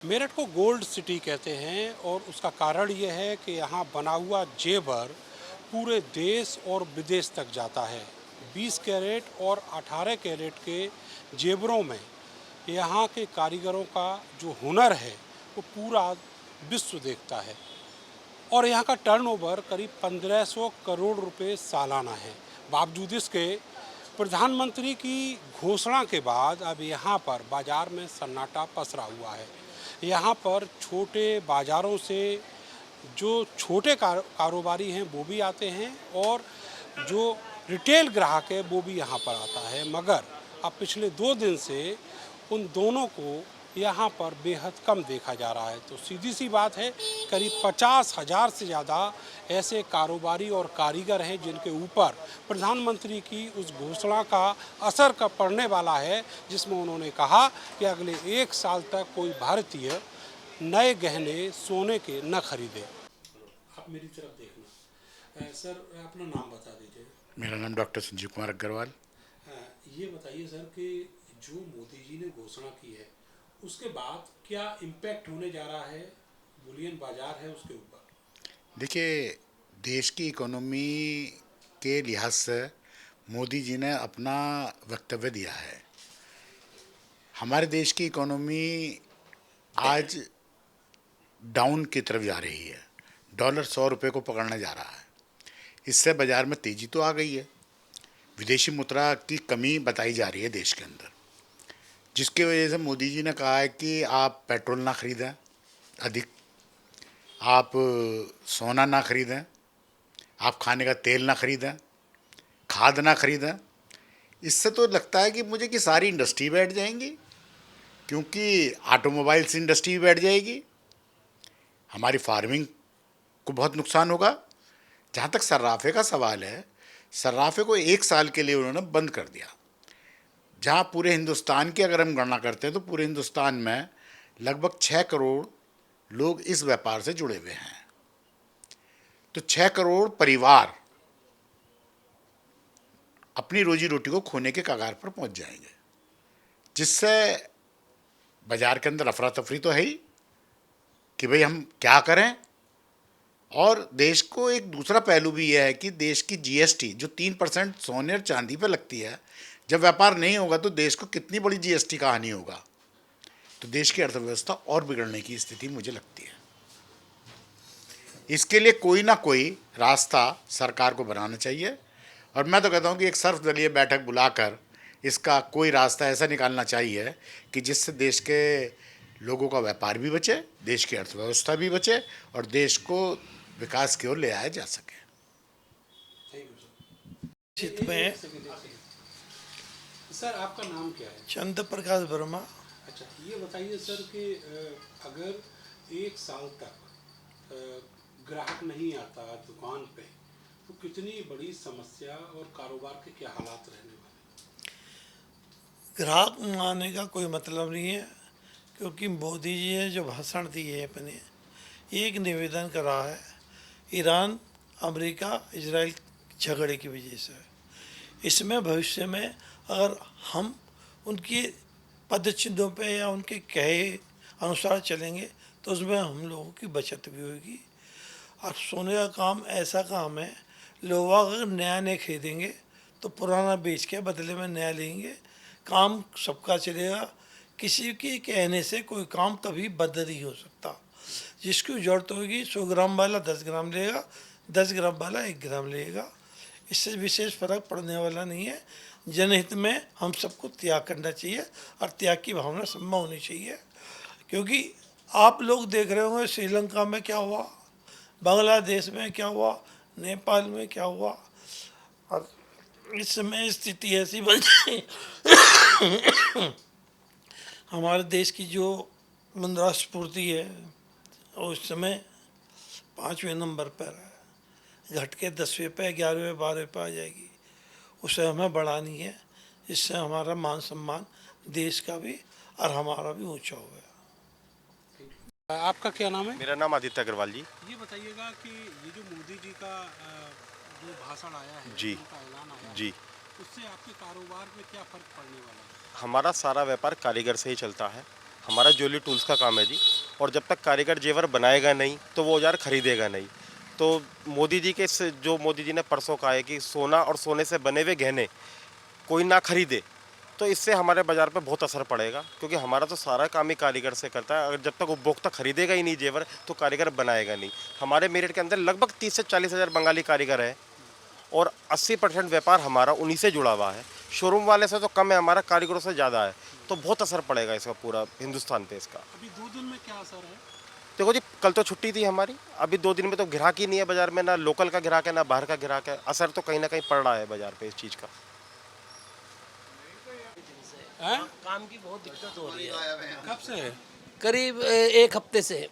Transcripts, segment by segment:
मेरठ को gold city कहते हैं और उसका कारण ये है कि यहाँ बना हुआ जेवर पूरे देश और विदेश तक जाता है। 20 कैरेट और 18 कैरेट के जेवरों में यहाँ के कारीगरों का जो हुनर है वो पूरा विश्व देखता है और यहाँ का टर्नओवर करीब 1500 करोड़ रुपए सालाना है। बावजूद इसके प्रधानमंत्री की घोषणा के बाद अब यहाँ पर बाजार में सन्नाटा पसरा हुआ है। यहाँ पर छोटे बाज़ारों से जो छोटे कारोबारी हैं वो भी आते हैं और जो रिटेल ग्राहक है वो भी यहाँ पर आता है, मगर अब पिछले 2 दिन से उन दोनों को यहाँ पर बेहद कम देखा जा रहा है। तो सीधी सी बात है, करीब 50,000 से ज़्यादा ऐसे कारोबारी और कारीगर हैं जिनके ऊपर प्रधानमंत्री की उस घोषणा का असर का पड़ने वाला है, जिसमें उन्होंने कहा कि अगले 1 साल तक कोई भारतीय नए गहने सोने के न खरीदे। आप मेरी तरफ देखना। सर, अपना नाम बता दीजिए। मेरा नाम डॉक्टर संजीव कुमार अग्रवाल। ये बताइए सर कि जो मोदी जी ने घोषणा की है उसके बाद क्या इम्पैक्ट होने जा रहा है, बुलियन बाजार है उसके ऊपर? देखिए, देश की इकोनॉमी के लिहाज से मोदी जी ने अपना वक्तव्य दिया है। हमारे देश की इकोनॉमी आज डाउन की तरफ जा रही है। डॉलर 100 रुपये को पकड़ने जा रहा है। इससे बाज़ार में तेज़ी तो आ गई है। विदेशी मुद्रा की कमी बताई जा रही है देश के अंदर, जिसकी वजह से मोदी जी ने कहा है कि आप पेट्रोल ना खरीदें अधिक, आप सोना ना खरीदें, आप खाने का तेल ना खरीदें, खाद ना खरीदें। इससे तो लगता है कि मुझे कि सारी इंडस्ट्री बैठ जाएंगी, क्योंकि ऑटोमोबाइल्स इंडस्ट्री भी बैठ जाएगी, हमारी फार्मिंग को बहुत नुकसान होगा। जहाँ तक सर्राफे का सवाल है, सर्राफे को 1 साल के लिए उन्होंने बंद कर दिया। जहाँ पूरे हिंदुस्तान की अगर हम गणना करते हैं तो पूरे हिंदुस्तान में लगभग 6 करोड़ लोग इस व्यापार से जुड़े हुए हैं। तो 6 करोड़ परिवार अपनी रोजी रोटी को खोने के कगार पर पहुंच जाएंगे, जिससे बाजार के अंदर अफरा तफरी तो है ही कि भाई हम क्या करें। और देश को एक दूसरा पहलू भी यह है कि देश की जीएसटी जो 3% सोने और चांदी पर लगती है, जब व्यापार नहीं होगा तो देश को कितनी बड़ी जीएसटी का हानि होगा। तो देश की अर्थव्यवस्था और बिगड़ने की स्थिति मुझे लगती है। इसके लिए कोई ना कोई रास्ता सरकार को बनाना चाहिए, और मैं तो कहता हूँ कि एक सर्वदलीय बैठक बुलाकर इसका कोई रास्ता ऐसा निकालना चाहिए कि जिससे देश के लोगों का व्यापार भी बचे, देश की अर्थव्यवस्था भी बचे और देश को विकास की ओर ले आया जा सके। चित में सर, आपका नाम क्या है? चंद्र प्रकाश वर्मा। अच्छा, ये बताइए सर कि अगर 1 साल तक ग्राहक नहीं आता दुकान पे तो कितनी बड़ी समस्या और कारोबार के क्या हालात रहने वाले? ग्राहक आने का कोई मतलब नहीं है, क्योंकि मोदी जी ने जो भाषण दिए अपने, एक निवेदन करा है ईरान अमेरिका इजराइल झगड़े की वजह से। इसमें भविष्य में अगर हम उनके पदचिन्हों पे या उनके कहे अनुसार चलेंगे तो उसमें हम लोगों की बचत भी होगी। और सोने का काम ऐसा काम है, लोग अगर नया नहीं खरीदेंगे तो पुराना बेच के बदले में नया लेंगे। काम सबका चलेगा, किसी के कहने से कोई काम कभी बदल नहीं हो सकता। जिसकी ज़रूरत होगी 100 ग्राम वाला 10 ग्राम लेगा, 10 ग्राम वाला 1 ग्राम लेगा। इससे विशेष फर्क पड़ने वाला नहीं है। जनहित में हम सबको त्याग करना चाहिए और त्याग की भावना सब में होनी चाहिए, क्योंकि आप लोग देख रहे होंगे श्रीलंका में क्या हुआ, बांग्लादेश में क्या हुआ, नेपाल में क्या हुआ। और इस समय स्थिति ऐसी बन गई हमारे देश की जो मुद्रास्फीति है और उस समय 5वें नंबर पर है, घट के 10वें पे 11वें 12वें पे आ जाएगी। उसे हमें बढ़ानी है, जिससे हमारा मान सम्मान देश का भी और हमारा भी ऊंचा हो गया। आपका क्या नाम है? मेरा नाम आदित्य अग्रवाल जी। ये बताइएगा कि ये जो मोदी जी का जो भाषण आया है, जी उनका ऐलान आया जी है, उससे आपके कारोबार में क्या फर्क पड़ने वाला है? हमारा सारा व्यापार कारीगर से ही चलता है। हमारा ज्वेलरी टूल्स का काम है जी। और जब तक कारीगर जेवर बनाएगा नहीं तो वो औजार खरीदेगा नहीं। तो मोदी जी के जो मोदी जी ने परसों कहा है कि सोना और सोने से बने हुए गहने कोई ना खरीदे, तो इससे हमारे बाज़ार पे बहुत असर पड़ेगा, क्योंकि हमारा तो सारा काम ही कारीगर से करता है। अगर जब तक उपभोक्ता खरीदेगा ही नहीं जेवर तो कारीगर बनाएगा नहीं। हमारे मेरठ के अंदर लगभग 30 से 40 हज़ार बंगाली कारीगर है और 80% व्यापार हमारा उन्हीं से जुड़ा हुआ है। शोरूम वाले से तो कम है, हमारा कारीगरों से ज़्यादा है। तो बहुत असर पड़ेगा इसका पूरा हिंदुस्तान पे इसका। अभी 2 दिन में क्या असर है? देखो जी, कल तो छुट्टी थी हमारी, अभी 2 दिन में तो ग्राहक ही नहीं है बाज़ार में, ना लोकल का ग्राहक है ना बाहर का ग्राहक है। असर तो कहीं ना कहीं पड़ रहा है बाज़ार पे इस चीज़ का। हैं? काम की बहुत दिक्कत हो रही है। कब से? करीब एक हफ्ते से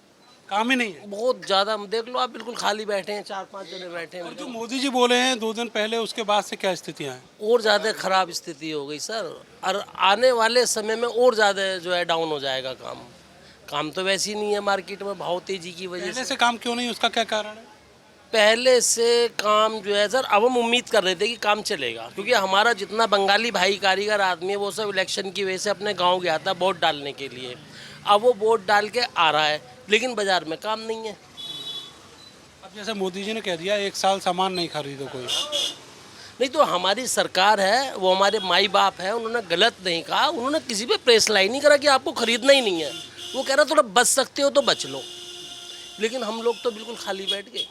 काम ही नहीं है। बहुत ज़्यादा। देख लो आप, बिल्कुल खाली बैठे हैं, 4-5 जने बैठे और जो हैं। मोदी जी बोले हैं 2 दिन पहले, उसके बाद से क्या स्थितियां हैं? और ज़्यादा ख़राब स्थिति हो गई सर, और आने वाले समय में और ज़्यादा जो है डाउन हो जाएगा काम। काम तो वैसे ही नहीं है मार्केट में, भाव तेज़ी की वजह पहले से। से काम क्यों नहीं, उसका क्या कारण है? पहले से काम जो है सर, अब हम उम्मीद कर रहे थे कि काम चलेगा, क्योंकि हमारा जितना बंगाली भाई कारीगर आदमी है वो सब इलेक्शन की वजह से अपने गांव गया था वोट डालने के लिए। अब वो वोट डाल के आ रहा है, लेकिन बाज़ार में काम नहीं है। अब जैसे मोदी जी ने कह दिया 1 साल सामान नहीं खरीदो कोई। नहीं तो हमारी सरकार है, वो हमारे माई बाप है, उन्होंने गलत नहीं कहा, उन्होंने किसी पे प्रेस लाई नहीं करा कि आपको खरीदना ही नहीं है। वो कह रहा थोड़ा बच सकते हो तो बच लो, लेकिन हम लोग तो बिल्कुल खाली बैठ गए।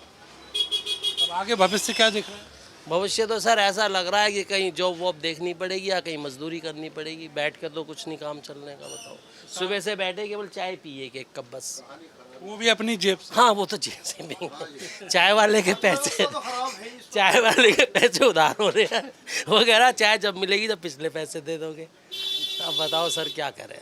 अब आगे भविष्य क्या दिख रहा है? भविष्य तो सर ऐसा लग रहा है कि कहीं जॉब वॉब देखनी पड़ेगी या कहीं मजदूरी करनी पड़ेगी। बैठ कर तो कुछ नहीं काम चलने का, बताओ। सुबह से बैठे केवल चाय पिए के एक कप बस। वो भी अपनी जेब से। हाँ वो तो जेब से नहीं, चाय वाले के पैसे, चाय वाले के पैसे उधार हो रहे हैं। वो कह रहा चाय जब मिलेगी तब पिछले पैसे दे दोगे। अब बताओ सर क्या करें।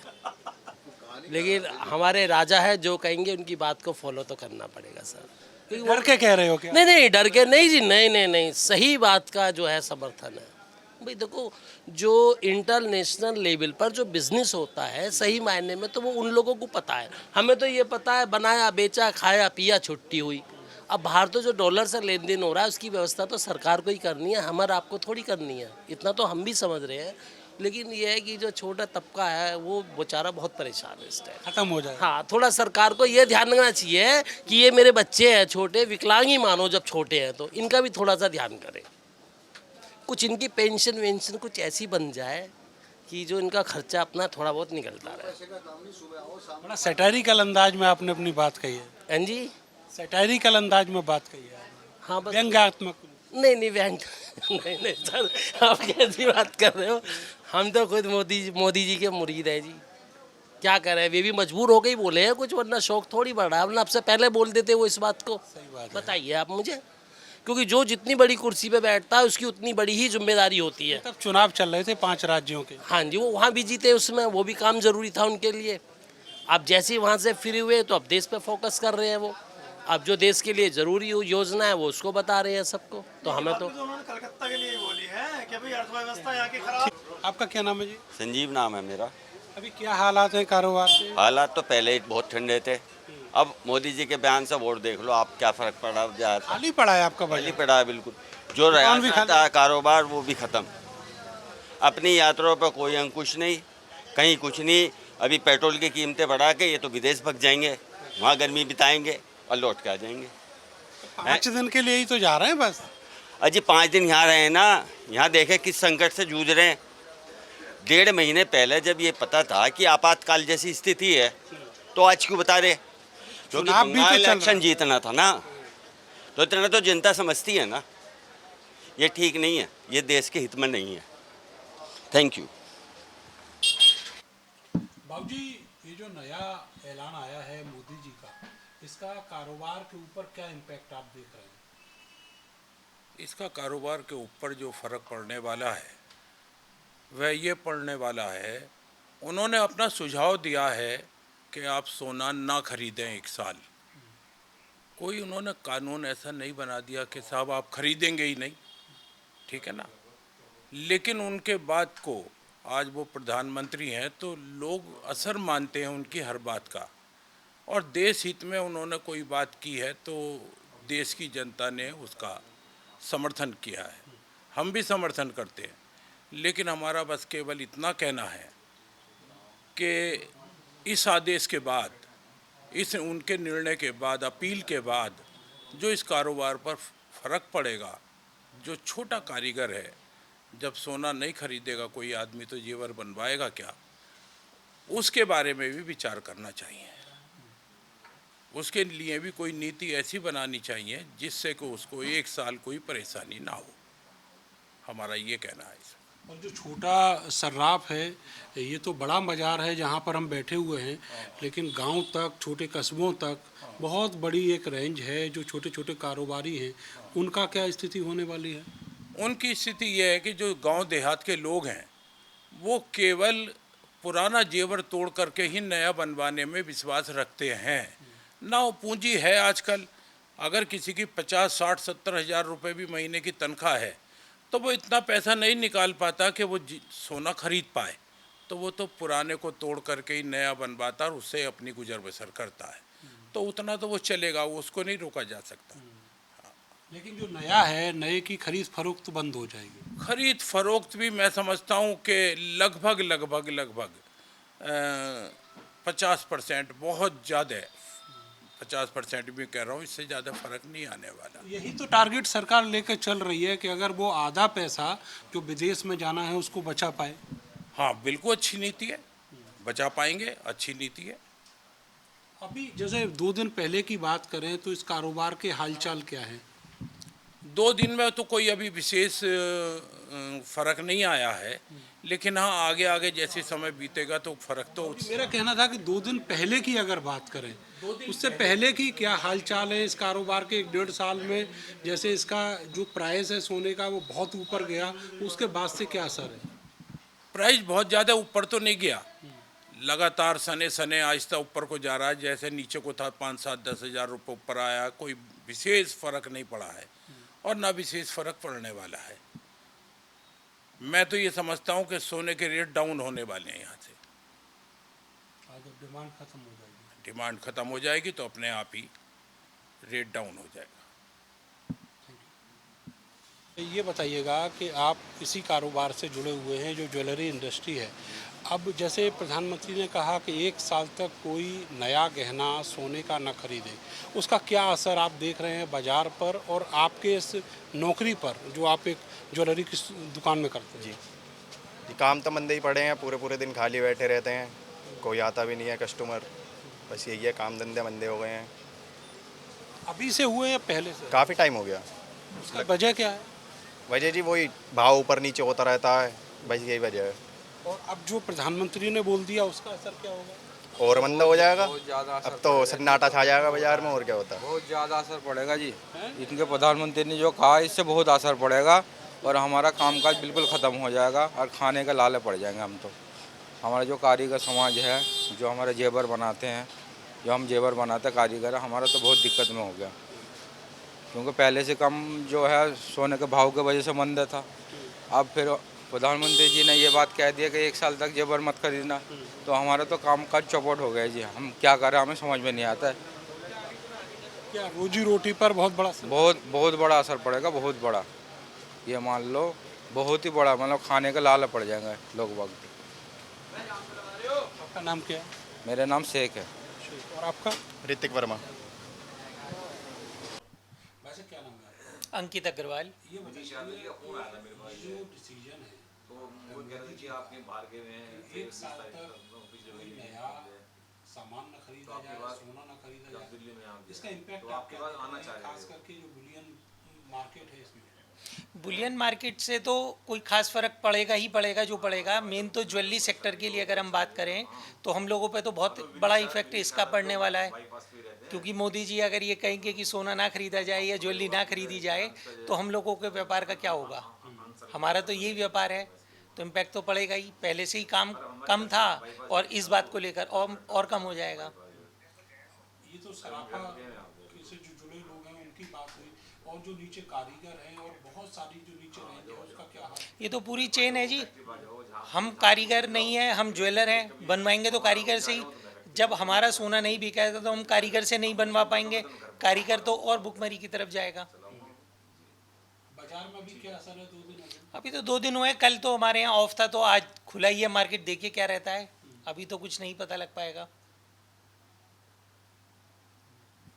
लेकिन हमारे राजा है, जो कहेंगे उनकी बात को फॉलो तो करना पड़ेगा सर। क्योंकि डर के कह रहे हो क्या? नहीं नहीं, डर के नहीं जी, नहीं नहीं नहीं, सही बात का जो है समर्थन है। भाई देखो, जो इंटरनेशनल लेवल पर जो बिजनेस होता है सही मायने में, तो वो उन लोगों को पता है। हमें तो ये पता है, बनाया बेचा खाया पिया छुट्टी हुई। अब बाहर तो जो डॉलर से लेन देन हो रहा है उसकी व्यवस्था तो सरकार को ही करनी है, हमारे आपको थोड़ी करनी है। इतना तो हम भी समझ रहे हैं, लेकिन ये है कि जो छोटा तबका है वो बेचारा बहुत परेशान है इस टाइम। खत्म हो जाए। हाँ, थोड़ा सरकार को ये ध्यान रखना चाहिए कि ये मेरे बच्चे हैं छोटे, विकलांग ही मानो जब छोटे हैं, तो इनका भी थोड़ा सा ध्यान करें। कुछ इनकी पेंशन वेंशन कुछ ऐसी बन जाए कि जो इनका खर्चा अपना थोड़ा बहुत निकलता रहे। बड़ा सैटारिकल अंदाज में आपने अपनी बात कही है। हैं जी? सैटारिकल अंदाज में बात कही है, हाँ बस। व्यंग्यात्मक। नहीं नहीं, व्यंग नहीं नहीं सर, आप कैसी बात कर रहे हो। हम तो खुद मोदी जी के मुरीद हैं जी। क्या करें, वे भी मजबूर हो गई बोले हैं कुछ, वरना शौक थोड़ी बढ़ रहा है, वरना आपसे पहले बोल देते वो इस बात को। सही बात है। बताइए आप मुझे, क्योंकि जो जितनी बड़ी कुर्सी पे बैठता है उसकी उतनी बड़ी ही जिम्मेदारी होती है। तब चुनाव चल रहे थे 5 राज्यों के। हाँ जी, वो वहाँ भी जीते, उसमें वो भी काम जरूरी था उनके लिए। अब जैसे ही वहाँ से फ्री हुए तो अब देश पे फोकस कर रहे हैं वो। अब जो देश के लिए जरूरी योजना है वो उसको बता रहे हैं सबको। तो हमें तो उन्होंने कलकत्ता के लिए बोली है कि भाई अर्थव्यवस्था यहाँ की खराब। आपका क्या नाम है जी? संजीव नाम है मेरा। अभी क्या हालात हैं कारोबार के? हालात तो पहले ही बहुत ठंडे थे, अब मोदी जी के बयान से वोट देख लो आप, क्या फर्क पड़ा जाता। खाली पड़ा है आपका खाली बजट? पड़ा है बिल्कुल। जो दुकान भी रहा खाली? था कारोबार वो भी ख़त्म। अपनी यात्राओं पर कोई अंकुश नहीं, कहीं कुछ नहीं। अभी पेट्रोल की कीमतें बढ़ा के ये तो विदेश भग जाएंगे, वहाँ गर्मी बिताएंगे और लौट के आ जाएंगे। 5 दिन के लिए ही तो जा रहे हैं बस। अजी 5 दिन यहाँ रहे ना, यहाँ देखे किस संकट से जूझ रहे हैं। 1.5 महीने पहले जब ये पता था कि आपातकाल जैसी स्थिति है तो आज क्यों बता रहे? क्योंकि चुनाव भी तो बंगाल चल रहा इलेक्शन है। जीतना था ना, तो इतना तो जनता समझती है ना। ये ठीक नहीं है, ये देश के हित में नहीं है। Thank you. बाबूजी, ये जो नया ऐलान आया है मोदी जी का, इसका कारोबार के ऊपर क्या इम्पैक्ट आप देख रहे हैं? इसका कारोबार के ऊपर जो फ़र्क पड़ने वाला है वह ये पड़ने वाला है, उन्होंने अपना सुझाव दिया है कि आप सोना ना खरीदें 1 साल। कोई उन्होंने कानून ऐसा नहीं बना दिया कि साहब आप खरीदेंगे ही नहीं, ठीक है ना। लेकिन उनके बात को, आज वो प्रधानमंत्री हैं तो लोग असर मानते हैं उनकी हर बात का, और देश हित में उन्होंने कोई बात की है तो देश की जनता ने उसका समर्थन किया है। हम भी समर्थन करते हैं, लेकिन हमारा बस केवल इतना कहना है कि इस आदेश के बाद, इस उनके निर्णय के बाद, अपील के बाद जो इस कारोबार पर फर्क पड़ेगा, जो छोटा कारीगर है, जब सोना नहीं खरीदेगा कोई आदमी तो जेवर बनवाएगा क्या, उसके बारे में भी विचार करना चाहिए। उसके लिए भी कोई नीति ऐसी बनानी चाहिए जिससे कि उसको 1 साल कोई परेशानी ना हो। हमारा ये कहना है इसमें। और जो छोटा सर्राफ है, ये तो बड़ा बाजार है जहाँ पर हम बैठे हुए हैं, लेकिन गांव तक, छोटे कस्बों तक बहुत बड़ी एक रेंज है। जो छोटे छोटे कारोबारी हैं, उनका क्या स्थिति होने वाली है? उनकी स्थिति ये है कि जो गांव देहात के लोग हैं वो केवल पुराना जेवर तोड़ करके ही नया बनवाने में विश्वास रखते हैं। ना वो पूंजी है आजकल। अगर किसी की 50, 60, 70 हज़ार रुपये भी महीने की तनख्वाह है तो वो इतना पैसा नहीं निकाल पाता कि वो सोना खरीद पाए, तो वो तो पुराने को तोड़ करके ही नया बनवाता और उससे अपनी गुजर बसर करता है। तो उतना तो वो चलेगा, वो उसको नहीं रोका जा सकता। लेकिन जो नया है, नए की खरीद फरोख्त बंद हो जाएगी। खरीद फरोख्त भी मैं समझता हूँ कि लगभग 50%, बहुत ज़्यादा 50% भी कह रहा हूँ, इससे ज़्यादा फर्क नहीं आने वाला। यही तो टारगेट सरकार लेकर चल रही है कि अगर वो आधा पैसा जो विदेश में जाना है उसको बचा पाए। हाँ, बिल्कुल अच्छी नीति है, बचा पाएंगे, अच्छी नीति है। अभी जैसे 2 दिन पहले की बात करें तो इस कारोबार के हालचाल क्या है? 2 दिन में तो कोई अभी विशेष फर्क नहीं आया है, लेकिन हाँ आगे आगे जैसे समय बीतेगा तो फर्क तो मेरा कहना था कि 2 दिन पहले की अगर बात करें, उससे पहले की क्या हालचाल है इस कारोबार के 1-1.5 साल में? जैसे इसका जो प्राइस है सोने का वो बहुत ऊपर गया, उसके बाद से क्या असर है? प्राइस बहुत ज़्यादा ऊपर तो नहीं गया, लगातार सने सने आहिस्ता ऊपर को जा रहा है। जैसे नीचे को था 5, 7, 10 हज़ार रुपये ऊपर आया, कोई विशेष फर्क नहीं पड़ा है और ना विशेष फर्क पड़ने वाला है। मैं तो ये समझता हूँ कि सोने के रेट डाउन होने वाले हैं यहाँ से। डिमांड खत्म हो जाएगी। डिमांड ख़त्म हो जाएगी तो अपने आप ही रेट डाउन हो जाएगा। ये बताइएगा कि आप इसी कारोबार से जुड़े हुए हैं, जो ज्वेलरी इंडस्ट्री है। अब जैसे प्रधानमंत्री ने कहा कि 1 साल तक कोई नया गहना सोने का न खरीदे, उसका क्या असर आप देख रहे हैं बाज़ार पर और आपके इस नौकरी पर जो आप एक ज्वेलरी की दुकान में करते हैं? जी, काम तो मंदे ही पड़े हैं, पूरे पूरे दिन खाली बैठे रहते हैं, कोई आता भी नहीं है कस्टमर। बस यही है, काम धंधे मंदे हो गए हैं। अभी से हुए या पहले से? काफ़ी टाइम हो गया। उसका वजह क्या है? वजह जी वही भाव ऊपर नीचे होता रहता है, बस यही वजह है। और अब जो प्रधानमंत्री ने बोल दिया उसका असर क्या होगा? और मंदा हो जाएगा, अब तो सन्नाटा छा जाएगा बाजार में, और क्या होता है। बहुत ज़्यादा असर पड़ेगा जी, इनके प्रधानमंत्री ने जो कहा इससे बहुत असर पड़ेगा और हमारा कामकाज बिल्कुल ख़त्म हो जाएगा और खाने का लाले पड़ जाएंगे हम तो। हमारा जो कारीगर समाज है, जो हमारे जेवर बनाते हैं, जो हम जेवर बनाते हैं कारीगर, हमारा तो बहुत दिक्कत में हो गया, क्योंकि पहले से कम जो है सोने के भाव के वजह से मंदा था। अब फिर प्रधानमंत्री जी ने ये बात कह दिया कि 1 साल तक जेवर मत खरीदना, तो हमारा तो काम काज चौपट हो गया जी। हम क्या करें, हमें समझ में नहीं आता है। क्या रोजी रोटी पर बहुत बड़ा असर? बहुत बड़ा असर पड़ेगा, बहुत बड़ा। ये मान लो बहुत ही बड़ा, मतलब खाने का लाल पड़ जाएंगे लोग वक्त। आपका नाम क्या है? मेरा नाम शेख है। और आपका? ऋतिक वर्मा। वैसे क्या नाम है? अंकित अग्रवाल। ये बताइए जो डिसीजन है कि 1 साल तक कोई नया सामान न खरीदा जाए, सोना न खरीदा जाए, इसका इम्पैक्ट आप क्या देखते हैं, खास करके जो बुलियन मार्केट है इसमें? बुलियन मार्केट से तो कोई खास फ़र्क पड़ेगा ही पड़ेगा, जो पड़ेगा मेन तो ज्वेलरी सेक्टर के लिए अगर हम बात करें तो हम लोगों पे तो बहुत बड़ा इफेक्ट इसका पड़ने वाला है, क्योंकि मोदी जी अगर ये कहेंगे कि सोना ना खरीदा जाए या ज्वेलरी ना खरीदी जाए तो हम लोगों के व्यापार का क्या होगा? हमारा तो यही व्यापार है, तो इम्पैक्ट तो पड़ेगा ही। पहले से ही काम कम था और इस बात को लेकर और कम हो जाएगा। ये तो सराफा से जो जुड़े लोग हैं उनकी बात हुई, और जो नीचे कारीगर हैं और बहुत सारी जो नीचे रहेंगे उसका क्या हाल? ये तो पूरी चेन है जी। हम कारीगर नहीं है, हम ज्वेलर हैं, बनवाएंगे तो कारीगर से ही। जब हमारा सोना नहीं बिकेगा तो हम कारीगर से नहीं बनवा पाएंगे, कारीगर तो और भुखमरी की तरफ जाएगा। बाजार में भी क्या असर है? 2 दिन अभी तो 2 दिन हुए, कल तो हमारे यहाँ ऑफ था तो आज खुला ही है मार्केट, देखिए क्या रहता है। अभी तो कुछ नहीं पता लग पाएगा।